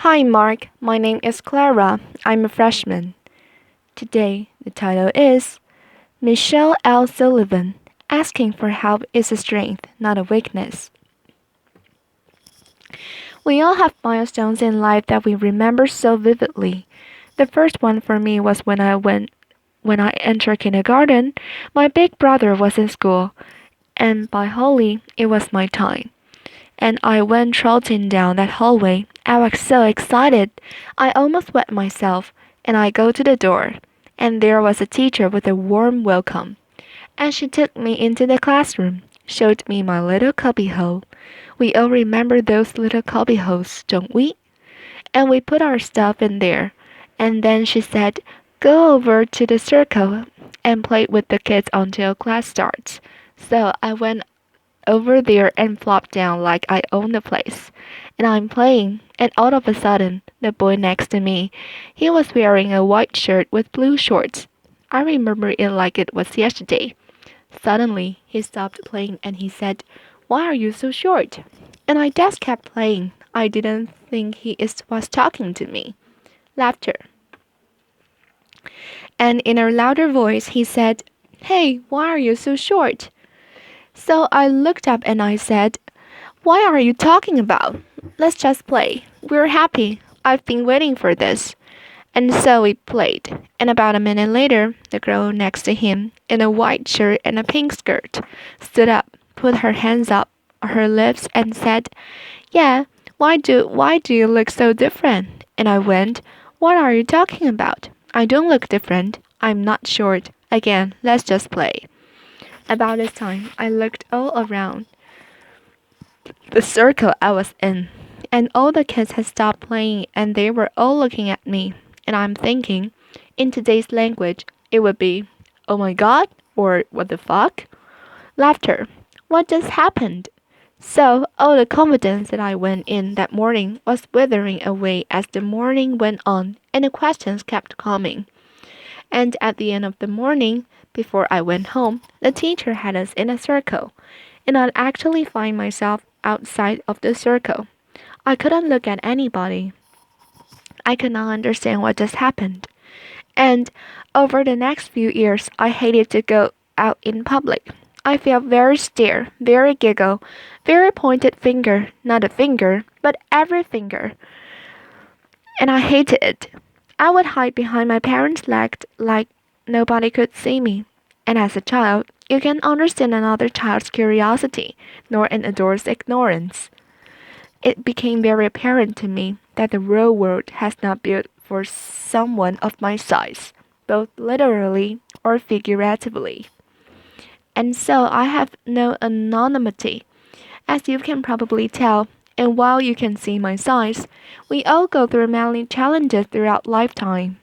Hi, Mark. My name is Clara. I'm a freshman. Today, the title is Michelle L. Sullivan. Asking for help is a strength, not a weakness. We all have milestones in life that we remember so vividly. The first one for me was when I entered kindergarten. My big brother was in school, and by Holy, it was my time. And I went trotting down that hallway. I was so excited. I almost wet myself, and I go to the door, and there was a teacher with a warm welcome. And she took me into the classroom, showed me my little cubbyhole. We all remember those little cubbyholes, don't we? And we put our stuff in there. And then she said, "Go over to the circle and play with the kids until class starts." So I went over there and flopped down like I own the place. And I'm playing, and all of a sudden, the boy next to me, he was wearing a white shirt with blue shorts. I remember it like it was yesterday. Suddenly, he stopped playing and he said, "Why are you so short?" And I just kept playing. I didn't think was talking to me. Laughter. And in a louder voice, he said, "Hey, why are you so short?" So I looked up and I said, "Why are you talking about? Let's just play. We're happy. I've been waiting for this." And so we played. And about a minute later, the girl next to him, in a white shirt and a pink skirt, stood up, put her hands up her lips, and said, "Yeah, why do you look so different?" And I went, "What are you talking about? I don't look different. I'm not short. Again, let's just play." About this time, I looked all around the circle I was in, and all the kids had stopped playing and they were all looking at me. And I'm thinking, in today's language, it would be, "Oh my god," or "What the fuck?" Laughter. What just happened? So, all the confidence that I went in that morning was withering away as the morning went on and the questions kept coming. And at the end of the morning, before I went home, the teacher had us in a circle, and I'd actually find myself outside of the circle. I couldn't look at anybody. I could not understand what just happened. And over the next few years, I hated to go out in public. I felt very stare, very giggle, very pointed finger, not a finger, but every finger. And I hated it. I would hide behind my parents' leg like nobody could see me. And as a child, you can understand another child's curiosity, nor an adult's ignorance. It became very apparent to me that the real world has not built for someone of my size, both literally or figuratively. And so I have no anonymity, as you can probably tell, and while you can see my size, we all go through many challenges throughout lifetime.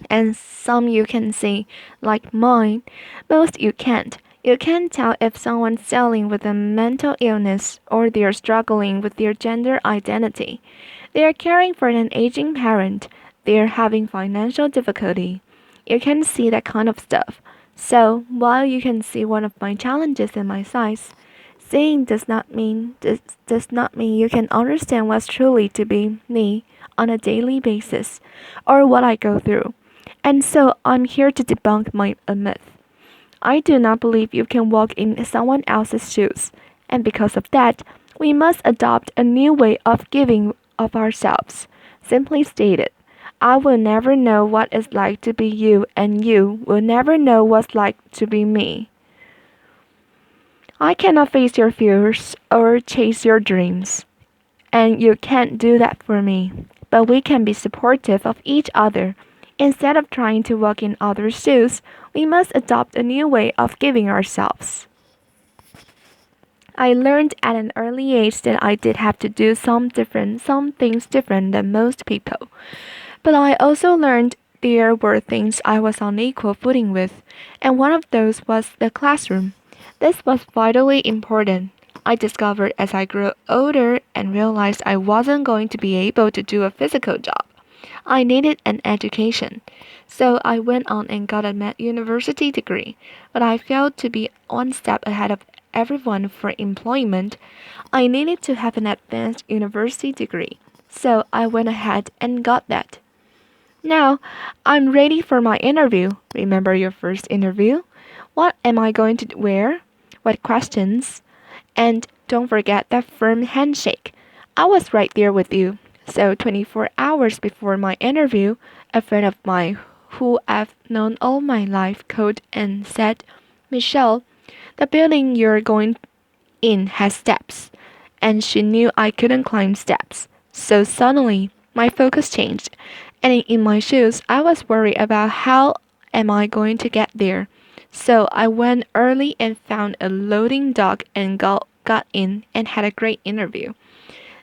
And some you can see, like mine, most you can't. You can't tell if someone's dealing with a mental illness or they're struggling with their gender identity. They are caring for an aging parent. They are having financial difficulty. You can see that kind of stuff. So, while you can see one of my challenges in my size, seeing does not mean you can understand what's truly to be me on a daily basis or what I go through. And so I'm here to debunk a myth. I do not believe you can walk in someone else's shoes, and because of that, we must adopt a new way of giving of ourselves. Simply stated, I will never know what it's like to be you, and you will never know what's like to be me. I cannot face your fears or chase your dreams, and you can't do that for me. But we can be supportive of each other. Instead of trying to walk in others' shoes, we must adopt a new way of giving ourselves. I learned at an early age that I did have to do some things different than most people. But I also learned there were things I was on equal footing with, and one of those was the classroom. This was vitally important. I discovered as I grew older and realized I wasn't going to be able to do a physical job. I needed an education. So I went on and got a university degree, but I failed to be one step ahead of everyone for employment. I needed to have an advanced university degree. So I went ahead and got that. Now, I'm ready for my interview. Remember your first interview? What am I going to wear? What questions? And don't forget that firm handshake. I was right there with you. So 24 hours before my interview, a friend of mine who I've known all my life called and said, Michelle, the building you're going in has steps. And she knew I couldn't climb steps. So suddenly, my focus changed. And in my shoes, I was worried about how am I going to get there. So I went early and found a loading dock and got in and had a great interview.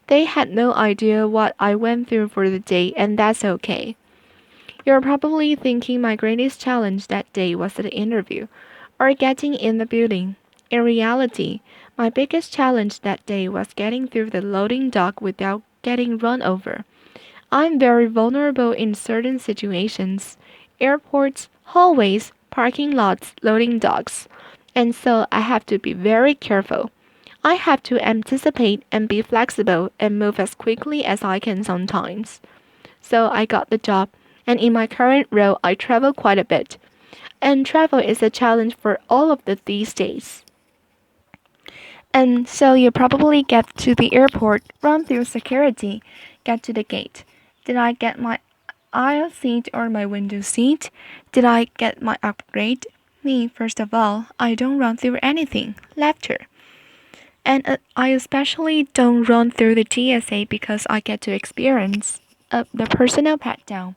They had no idea what I went through for the day, and that's okay. You're probably thinking my greatest challenge that day was the interview, or getting in the building. In reality, my biggest challenge that day was getting through the loading dock without getting run over. I'm very vulnerable in certain situations airports, hallways, parking lots, loading docks. And so I have to be very careful. I have to anticipate and be flexible and move as quickly as I can sometimes. So I got the job, and in my current role, I travel quite a bit. And travel is a challenge for all of these days. And so you probably get to the airport, run through security, get to the gate. Did I get my aisle seat or my window seat? Did I get my upgrade? Me, first of all, I don't run through anything. Laughter. And I especially don't run through the TSA because I get to experience the personal pat down.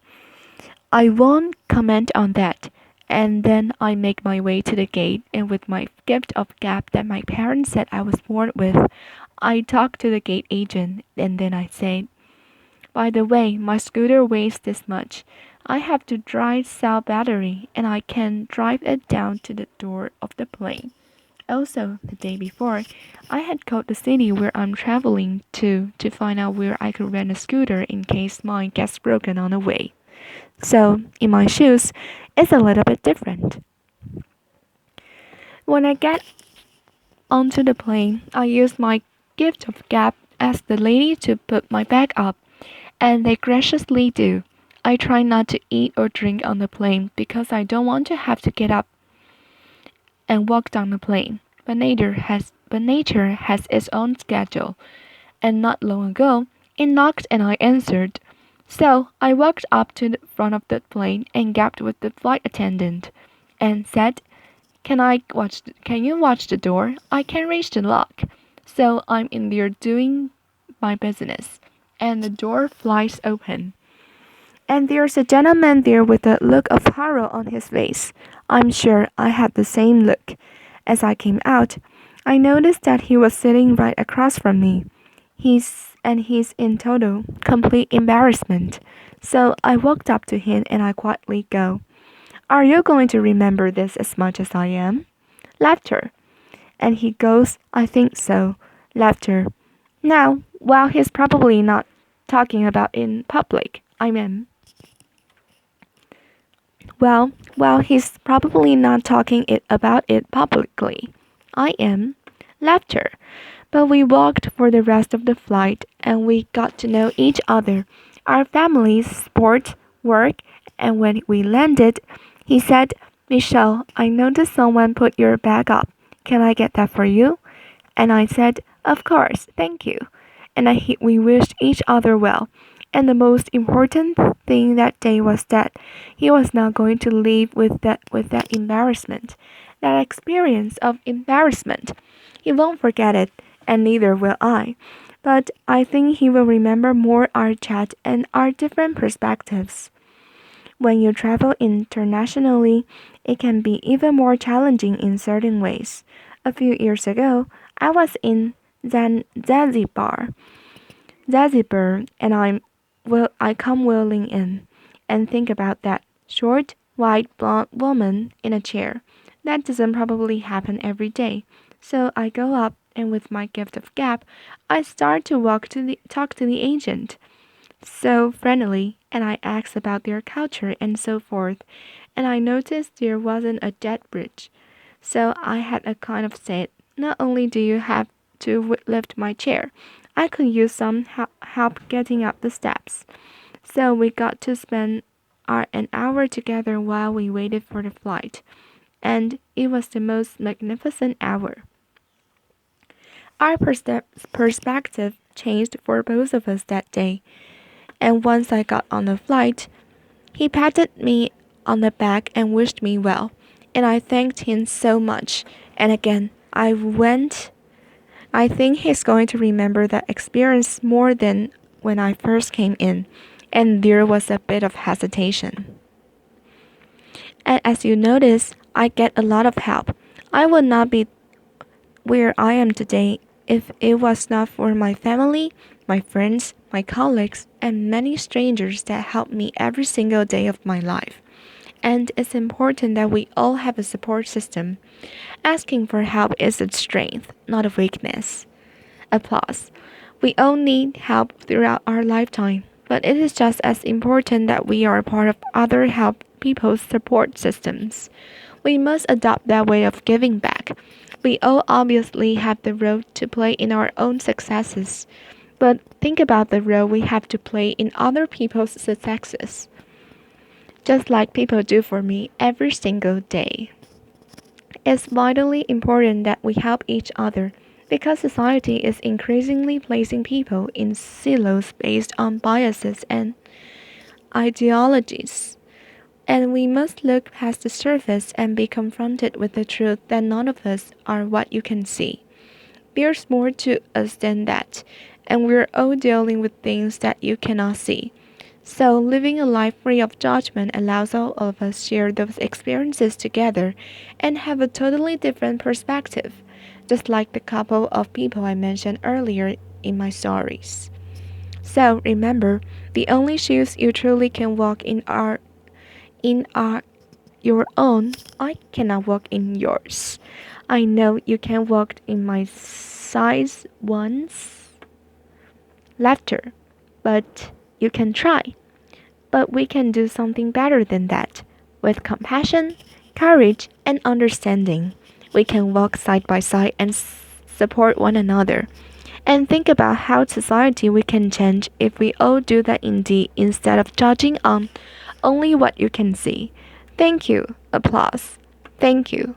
I won't comment on that. And then I make my way to the gate, and with my gift of gab that my parents said I was born with, I talk to the gate agent, and then I say, by the way, my scooter weighs this much. I have to dry cell battery, and I can drive it down to the door of the plane. Also, the day before, I had called the city where I'm traveling to find out where I could rent a scooter in case mine gets broken on the way. So, in my shoes, it's a little bit different. When I get onto the plane, I use my gift of gab as the lady to put my bag up, and they graciously do. I try not to eat or drink on the plane because I don't want to have to get up and walk down the plane. But nature has its own schedule, and not long ago, it knocked and I answered. So I walked up to the front of the plane and gabbed with the flight attendant, and said, Can you watch the door? I can reach the lock." So I'm in there doing my business, and the door flies open. And there's a gentleman there with a look of horror on his face. I'm sure I had the same look. As I came out, I noticed that he was sitting right across from me. He's in total, complete embarrassment. So I walked up to him and I quietly go, "Are you going to remember this as much as I am?" Laughter. And he goes, "I think so." Laughter. Now, while he's probably not talking about in public, I mean, while he's probably not talking about it publicly, I am. Laughter. But we walked for the rest of the flight and we got to know each other, our families, sport, work, and when we landed, he said, "Michelle, I noticed someone put your bag up. Can I get that for you?" And I said, "Of course, thank you." And we wished each other well. And the most important thing that day was that he was not going to leave with that embarrassment, that experience of embarrassment. He won't forget it, and neither will I. But I think he will remember more our chat and our different perspectives. When you travel internationally, it can be even more challenging in certain ways. A few years ago, I was in Zanzibar, and I come wheeling in, and think about that short, white, blonde woman in a chair. That doesn't probably happen every day. So I go up, and with my gift of gab, I start to talk to the agent so friendly, and I asked about their culture and so forth, and I noticed there wasn't a dead bridge. So I had a kind of said, "Not only do you have to lift my chair, I could use some help getting up the steps. So we got to spend an hour together while we waited for the flight, and it was the most magnificent hour. Our perspective changed for both of us that day, and once I got on the flight, he patted me on the back and wished me well, and I thanked him so much. And again, I think he's going to remember that experience more than when I first came in, and there was a bit of hesitation. And as you notice, I get a lot of help. I would not be where I am today if it was not for my family, my friends, my colleagues, and many strangers that help me every single day of my life. And it's important that we all have a support system. Asking for help is a strength, not a weakness. Applause. We all need help throughout our lifetime, but it is just as important that we are a part of other help people's support systems. We must adopt that way of giving back. We all obviously have the role to play in our own successes, but think about the role we have to play in other people's successes, just like people do for me every single day. It's vitally important that we help each other because society is increasingly placing people in silos based on biases and ideologies. And we must look past the surface and be confronted with the truth that none of us are what you can see. There's more to us than that, and we're all dealing with things that you cannot see. So, living a life free of judgment allows all of us share those experiences together and have a totally different perspective, just like the couple of people I mentioned earlier in my stories. So, remember, the only shoes you truly can walk in are your own. I cannot walk in yours. I know you can walk in my size one's laughter, but you can try. But we can do something better than that. With compassion, courage, and understanding, we can walk side by side and support one another. And think about how society we can change if we all do that indeed instead of judging on only what you can see. Thank you. Applause. Thank you.